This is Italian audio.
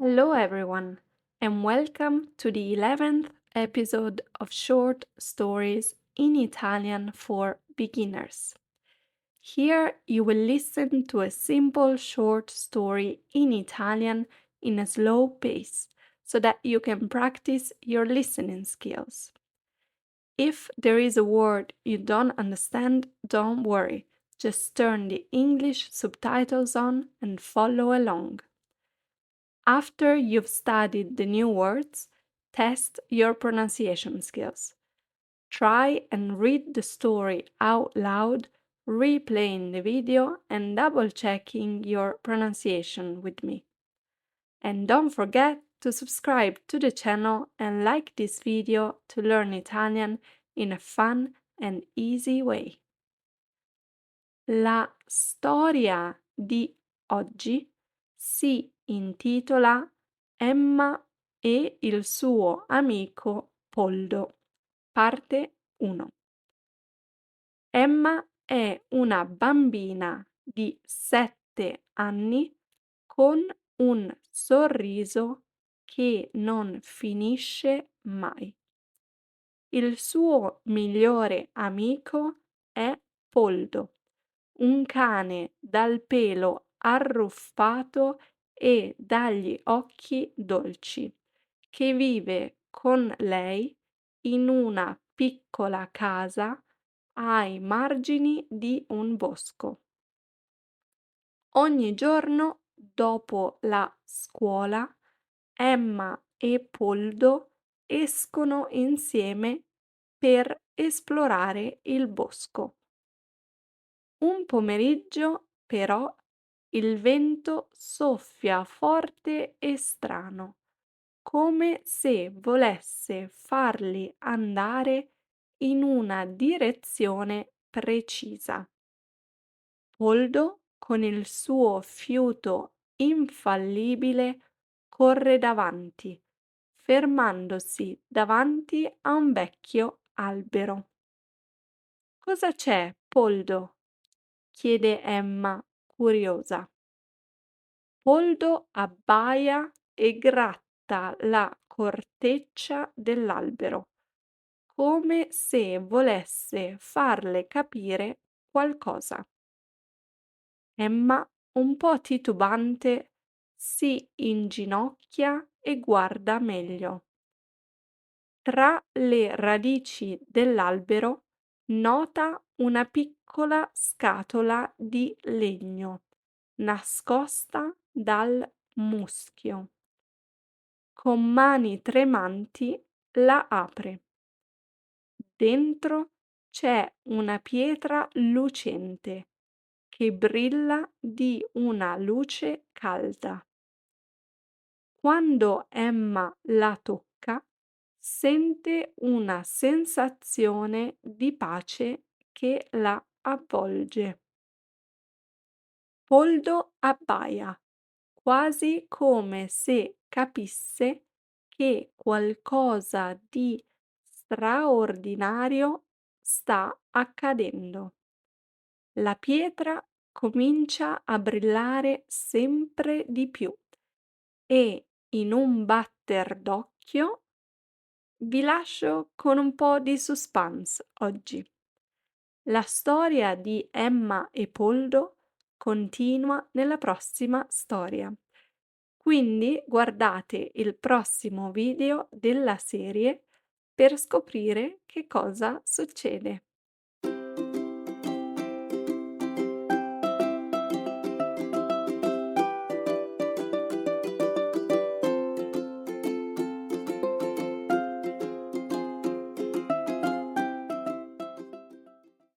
Hello, everyone, and welcome to the 11th episode of Short Stories in Italian for Beginners. Here you will listen to a simple short story in Italian in a slow pace so that you can practice your listening skills. If there is a word you don't understand, don't worry. Just turn the English subtitles on and follow along. After you've studied the new words, test your pronunciation skills. Try and read the story out loud, replaying the video and double checking your pronunciation with me. And don't forget to subscribe to the channel and like this video to learn Italian in a fun and easy way. La storia di oggi si intitola Emma e il suo amico Poldo. Parte 1. Emma è una bambina di 7 anni con un sorriso che non finisce mai. Il suo migliore amico è Poldo, un cane dal pelo arruffato e dagli occhi dolci, che vive con lei in una piccola casa ai margini di un bosco. Ogni giorno dopo la scuola, Emma e Poldo escono insieme per esplorare il bosco. Un pomeriggio, però, il vento soffia forte e strano, come se volesse farli andare in una direzione precisa. Poldo, con il suo fiuto infallibile, corre davanti, fermandosi davanti a un vecchio albero. Cosa c'è, Poldo? Chiede Emma, curiosa. Poldo abbaia e gratta la corteccia dell'albero, come se volesse farle capire qualcosa. Emma, un po' titubante, si inginocchia e guarda meglio. Tra le radici dell'albero nota una piccola scatola di legno nascosta dal muschio. Con mani tremanti la apre. Dentro c'è una pietra lucente che brilla di una luce calda. Quando Emma la tocca, sente una sensazione di pace che la avvolge. Poldo abbaia, quasi come se capisse che qualcosa di straordinario sta accadendo. La pietra comincia a brillare sempre di più e in un batter d'occhio vi lascio con un po' di suspense oggi. La storia di Emma e Poldo continua nella prossima storia. Quindi guardate il prossimo video della serie per scoprire che cosa succede.